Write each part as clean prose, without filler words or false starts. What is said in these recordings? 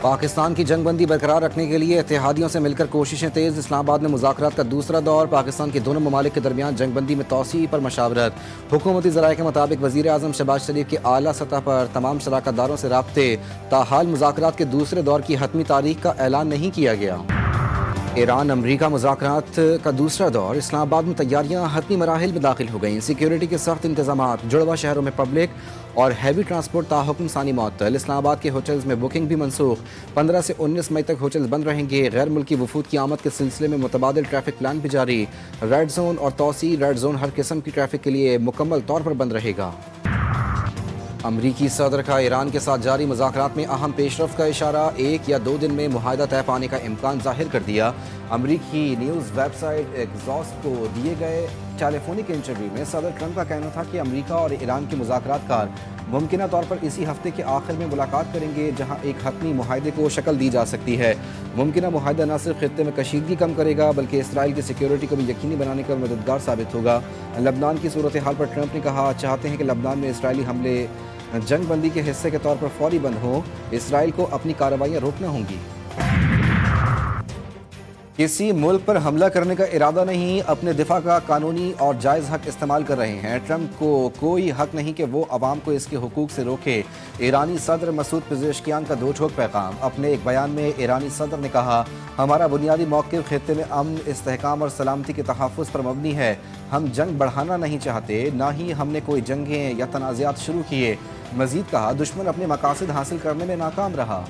پاکستان کی جنگ بندی برقرار رکھنے کے لیے اتحادیوں سے مل کر کوششیں تیز۔ اسلام آباد میں مذاکرات کا دوسرا دور۔ پاکستان کے دونوں ممالک کے درمیان جنگ بندی میں توسیع پر مشاورت۔ حکومتی ذرائع کے مطابق وزیر اعظم شہباز شریف کے اعلیٰ سطح پر تمام شراکت داروں سے رابطے۔ تاحال مذاکرات کے دوسرے دور کی حتمی تاریخ کا اعلان نہیں کیا گیا۔ ایران امریکہ مذاکرات کا دوسرا دور۔ اسلام آباد میں تیاریاں حتمی مراحل میں داخل ہو گئیں۔ سیکیورٹی کے سخت انتظامات۔ جڑواں شہروں میں پبلک اور ہیوی ٹرانسپورٹ تاحکم ثانی معطل۔ اسلام آباد کے ہوٹلز میں بکنگ بھی منسوخ۔ 15 سے 19 مئی تک ہوٹلز بند رہیں گے۔ غیر ملکی وفود کی آمد کے سلسلے میں متبادل ٹریفک پلان بھی جاری۔ ریڈ زون اور توسیع۔ ریڈ زون ہر قسم کی ٹریفک کے لیے مکمل طور پر بند رہے گا۔ امریکی صدر کا ایران کے ساتھ جاری مذاکرات میں اہم پیش رفت کا اشارہ۔ 1 یا 2 دن میں معاہدہ طے پانے کا امکان ظاہر کر دیا۔ امریکی نیوز ویب سائٹ ایکزوس کو دیے گئے ٹیلی فونک انٹرویو میں صدر ٹرمپ کا کہنا تھا کہ امریکہ اور ایران کے مذاکرات کار ممکنہ طور پر اسی ہفتے کے آخر میں ملاقات کریں گے، جہاں ایک حتمی معاہدے کو شکل دی جا سکتی ہے۔ ممکنہ معاہدہ نہ صرف خطے میں کشیدگی کم کرے گا بلکہ اسرائیل کی سیکیورٹی کو بھی یقینی بنانے کا مددگار ثابت ہوگا۔ لبنان کی صورتحال پر ٹرمپ نے کہا، چاہتے ہیں کہ لبنان میں اسرائیلی حملے جنگ بندی کے حصے کے طور پر فوری بند ہوں۔ اسرائیل کو اپنی کارروائیاں روکنا ہوں گی۔ کسی ملک پر حملہ کرنے کا ارادہ نہیں، اپنے دفاع کا قانونی اور جائز حق استعمال کر رہے ہیں۔ ٹرمپ کو کوئی حق نہیں کہ وہ عوام کو اس کے حقوق سے روکے۔ ایرانی صدر مسعود پزیشکیان کا دو ٹوک پیغام۔ اپنے ایک بیان میں ایرانی صدر نے کہا، ہمارا بنیادی موقف خطے میں امن، استحکام اور سلامتی کے تحفظ پر مبنی ہے۔ ہم جنگ بڑھانا نہیں چاہتے، نہ ہی ہم نے کوئی جنگیں یا تنازعات شروع کیے۔ مزید کہا، دشمن اپنے مقاصد حاصل کرنے میں ناکام رہا۔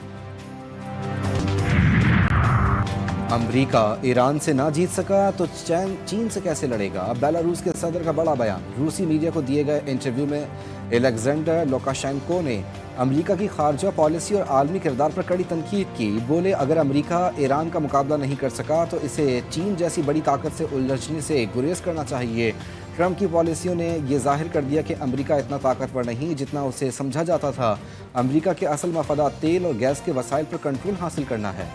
امریکہ ایران سے نہ جیت سکا تو چین سے کیسے لڑے گا؟ بیلاروس کے صدر کا بڑا بیان۔ روسی میڈیا کو دیے گئے انٹرویو میں الیگزینڈر لوکاشینکو نے امریکہ کی خارجہ پالیسی اور عالمی کردار پر کڑی تنقید کی۔ بولے، اگر امریکہ ایران کا مقابلہ نہیں کر سکا تو اسے چین جیسی بڑی طاقت سے الجھنے سے گریز کرنا چاہیے۔ ٹرمپ کی پالیسیوں نے یہ ظاہر کر دیا کہ امریکہ اتنا طاقتور نہیں جتنا اسے سمجھا جاتا تھا۔ امریکہ کے اصل مفادات تیل اور گیس کے وسائل پر کنٹرول حاصل کرنا ہے۔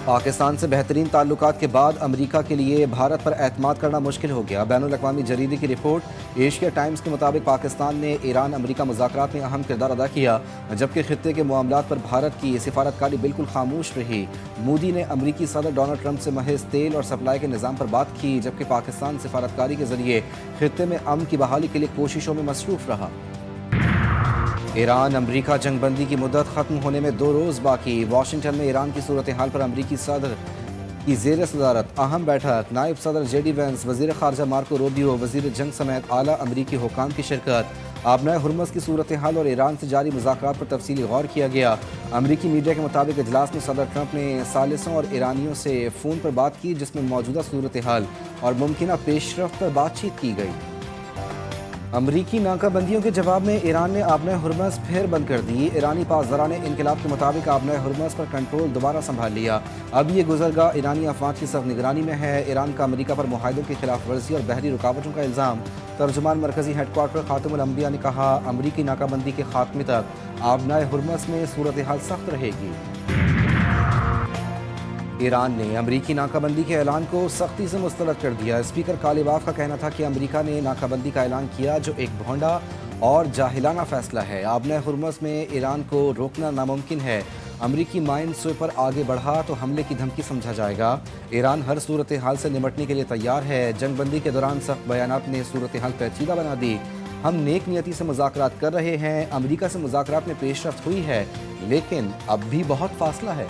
پاکستان سے بہترین تعلقات کے بعد امریکہ کے لیے بھارت پر اعتماد کرنا مشکل ہو گیا۔ بین الاقوامی جریدے کی رپورٹ۔ ایشیا ٹائمز کے مطابق پاکستان نے ایران امریکہ مذاکرات میں اہم کردار ادا کیا، جبکہ خطے کے معاملات پر بھارت کی سفارتکاری بالکل خاموش رہی۔ مودی نے امریکی صدر ڈونلڈ ٹرمپ سے محض تیل اور سپلائی کے نظام پر بات کی، جبکہ پاکستان سفارتکاری کے ذریعے خطے میں امن کی بحالی کے لیے کوششوں میں مصروف رہا۔ ایران امریکہ جنگ بندی کی مدت ختم ہونے میں 2 روز باقی۔ واشنگٹن میں ایران کی صورتحال پر امریکی صدر کی زیر صدارت اہم بیٹھک۔ نائب صدر جے ڈی وینس، وزیر خارجہ مارکو روبیو، وزیر جنگ سمیت اعلیٰ امریکی حکام کی شرکت۔ آبنائے ہرمز کی صورتحال اور ایران سے جاری مذاکرات پر تفصیلی غور کیا گیا۔ امریکی میڈیا کے مطابق اجلاس میں صدر ٹرمپ نے ثالثوں اور ایرانیوں سے فون پر بات کی، جس میں موجودہ صورتحال اور ممکنہ پیش رفت پر بات چیت کی گئی۔ امریکی ناکہ بندیوں کے جواب میں ایران نے آبنائے ہرمز پھر بند کر دی۔ ایرانی پاسداران انقلاب کے مطابق آبنائے ہرمز پر کنٹرول دوبارہ سنبھال لیا۔ اب یہ گزرگاہ ایرانی افواج کی سخت نگرانی میں ہے۔ ایران کا امریکہ پر معاہدوں کی خلاف ورزی اور بحری رکاوٹوں کا الزام۔ ترجمان مرکزی ہیڈ کوارٹر خاتم الانبیاء نے کہا، امریکی ناکہ بندی کے خاتمے تک آبنائے ہرمز میں صورتحال سخت رہے گی۔ ایران نے امریکی ناکہ بندی کے اعلان کو سختی سے مسترد کر دیا۔ اسپیکر کالیباف کا کہنا تھا کہ امریکہ نے ناکہ بندی کا اعلان کیا، جو ایک بھونڈا اور جاہلانہ فیصلہ ہے۔ آبنائے ہرمز میں ایران کو روکنا ناممکن ہے۔ امریکی مائن سویپر آگے بڑھا تو حملے کی دھمکی سمجھا جائے گا۔ ایران ہر صورتحال سے نمٹنے کے لیے تیار ہے۔ جنگ بندی کے دوران سخت بیانات نے صورتحال پیچیدہ بنا دی۔ ہم نیک نیتی سے مذاکرات کر رہے ہیں۔ امریکہ سے مذاکرات میں پیش رفت ہوئی ہے، لیکن اب بھی بہت فاصلہ ہے۔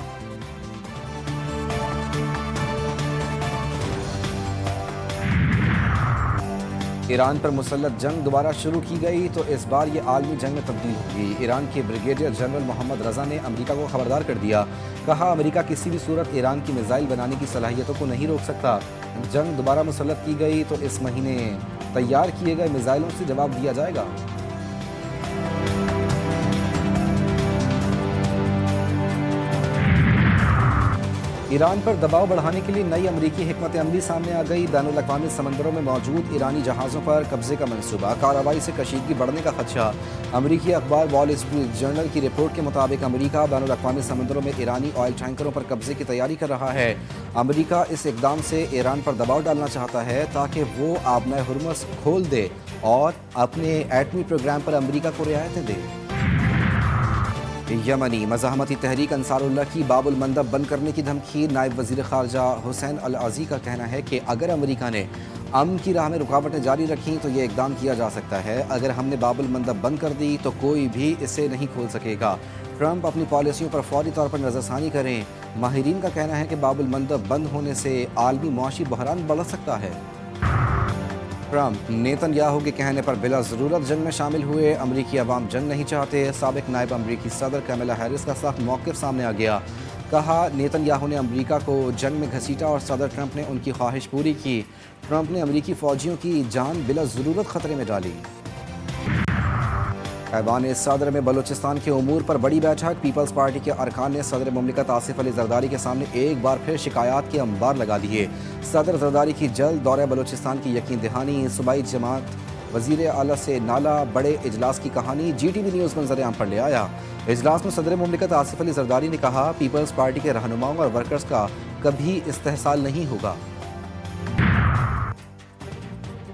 ایران پر مسلط جنگ دوبارہ شروع کی گئی تو اس بار یہ عالمی جنگ میں تبدیل ہوگی۔ ایران کے بریگیڈیئر جنرل محمد رضا نے امریکہ کو خبردار کر دیا۔ کہا، امریکہ کسی بھی صورت ایران کی میزائل بنانے کی صلاحیتوں کو نہیں روک سکتا۔ جنگ دوبارہ مسلط کی گئی تو اس مہینے تیار کیے گئے میزائلوں سے جواب دیا جائے گا۔ ایران پر دباؤ بڑھانے کے لیے نئی امریکی حکمت عملی سامنے آ گئی۔ بین الاقوامی سمندروں میں موجود ایرانی جہازوں پر قبضے کا منصوبہ، کارروائی سے کشیدگی بڑھنے کا خدشہ۔ امریکی اخبار وال اسٹریٹ جرنل کی رپورٹ کے مطابق امریکہ بین الاقوامی سمندروں میں ایرانی آئل ٹینکروں پر قبضے کی تیاری کر رہا ہے۔ امریکہ اس اقدام سے ایران پر دباؤ ڈالنا چاہتا ہے تاکہ وہ آبنائے ہرمز کھول دے اور اپنے ایٹمی پروگرام پر امریکہ کو رعایتیں دے۔ یمنی مزاحمتی تحریک انصار اللہ کی باب المندب بند کرنے کی دھمکی. نائب وزیر خارجہ حسین العزی کا کہنا ہے کہ اگر امریکہ نے امن کی راہ میں رکاوٹیں جاری رکھیں تو یہ اقدام کیا جا سکتا ہے. اگر ہم نے باب المندب بند کر دی تو کوئی بھی اسے نہیں کھول سکے گا. ٹرمپ اپنی پالیسیوں پر فوری طور پر نظر ثانی کریں. ماہرین کا کہنا ہے کہ باب المندب بند ہونے سے عالمی معاشی بحران بڑھ سکتا ہے. ٹرمپ نیتن یاہو کے کہنے پر بلا ضرورت جنگ میں شامل ہوئے. امریکی عوام جنگ نہیں چاہتے. سابق نائب امریکی صدر کیملا ہیرس کا سخت موقف سامنے آ گیا. کہا نیتن یاہو نے امریکہ کو جنگ میں گھسیٹا اور صدر ٹرمپ نے ان کی خواہش پوری کی. ٹرمپ نے امریکی فوجیوں کی جان بلا ضرورت خطرے میں ڈالی. ایوان صدر میں بلوچستان کے امور پر بڑی بیٹھک. پیپلز پارٹی کے ارکان نے صدر مملکت آصف علی زرداری کے سامنے ایک بار پھر شکایات کے انبار لگا دیے. صدر زرداری کی جلد دورہ بلوچستان کی یقین دہانی. صوبائی جماعت وزیر اعلیٰ سے نالا بڑے اجلاس کی کہانی جی ٹی وی نیوز منظر عام پر لے آیا. اجلاس میں صدر مملکت آصف علی زرداری نے کہا پیپلز پارٹی کے رہنماؤں اور ورکرز کا کبھی استحصال نہیں ہوگا.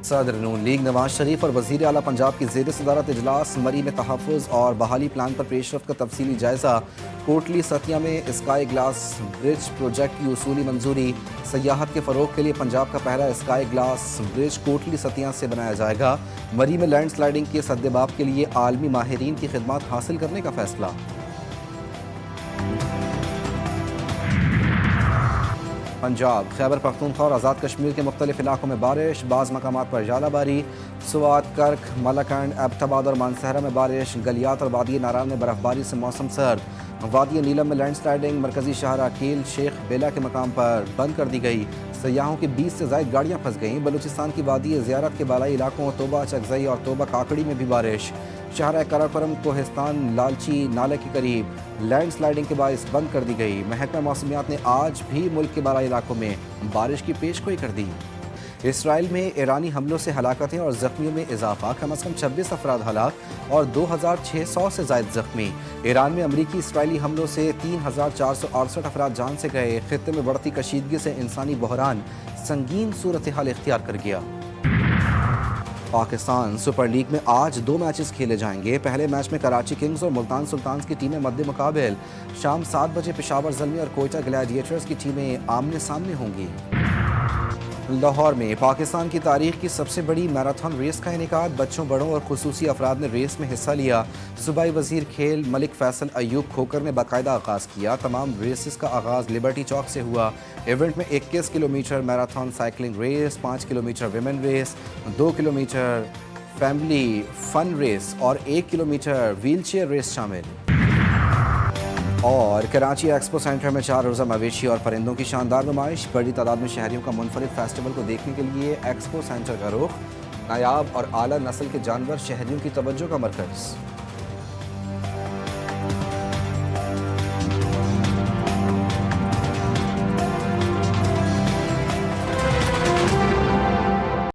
صدر نون لیگ نواز شریف اور وزیر اعلیٰ پنجاب کی زیر صدارت اجلاس. مری میں تحفظ اور بحالی پلان پر پیش رفت کا تفصیلی جائزہ. کوٹلی ستیا میں اسکائی گلاس برج پروجیکٹ کی اصولی منظوری. سیاحت کے فروغ کے لیے پنجاب کا پہلا اسکائی گلاس برج کوٹلی ستیا سے بنایا جائے گا. مری میں لینڈ سلائیڈنگ کے سدباب کے لیے عالمی ماہرین کی خدمات حاصل کرنے کا فیصلہ. پنجاب خیبر پختونخوا اور آزاد کشمیر کے مختلف علاقوں میں بارش. بعض مقامات پر ژالہ باری. سوات، کرک، ملاکنڈ، ایبٹ آباد اور مانسہرہ میں بارش. گلیات اور وادی ناران میں برف باری سے موسم سرد. وادی نیلم میں لینڈ سلائیڈنگ. مرکزی شاہراہ کیل شیخ بیلا کے مقام پر بند کر دی گئی. سیاحوں کی 20 سے زائد گاڑیاں پھنس گئیں. بلوچستان کی وادی زیارت کے بالائی علاقوں توبہ چکزئی اور توبہ کاکڑی میں بھی بارش. شاہراہ کراکرم کوہستان لالچی نالے کے قریب لینڈ سلائیڈنگ کے باعث بند کر دی گئی. محکمہ موسمیات نے آج بھی ملک کے بالائی علاقوں میں بارش کی پیشگوئی کر دی. اسرائیل میں ایرانی حملوں سے ہلاکتیں اور زخمیوں میں اضافہ. کم از کم 26 افراد ہلاک اور 2600 سے زائد زخمی. ایران میں امریکی اسرائیلی حملوں سے 3468 افراد جان سے گئے. خطے میں بڑھتی کشیدگی سے انسانی بحران سنگین صورتحال اختیار کر گیا. پاکستان سپر لیگ میں آج 2 میچز کھیلے جائیں گے. پہلے میچ میں کراچی کنگز اور ملتان سلطانز کی ٹیمیں مد مقابل. شام 7 بجے پشاور زلمی اور کوئٹہ گلیڈیٹرز کی ٹیمیں آمنے سامنے ہوں گی. لاہور میں پاکستان کی تاریخ کی سب سے بڑی میراتھن ریس کا انعقاد. بچوں، بڑوں اور خصوصی افراد نے ریس میں حصہ لیا. صوبائی وزیر کھیل ملک فیصل ایوب کھوکر نے باقاعدہ آغاز کیا. تمام ریسز کا آغاز لبرٹی چوک سے ہوا. ایونٹ میں 21 kilometre marathon cycling race, 5 kilometre women race, 2 kilometre family fun race اور 1 کلومیٹر ویل چیئر ریس شامل. اور کراچی ایکسپو سینٹر میں 4 روزہ مویشی اور پرندوں کی شاندار نمائش. بڑی تعداد میں شہریوں کا منفرد فیسٹیول کو دیکھنے کے لیے ایکسپو سینٹر کا رخ. نایاب اور اعلیٰ نسل کے جانور شہریوں کی توجہ کا مرکز.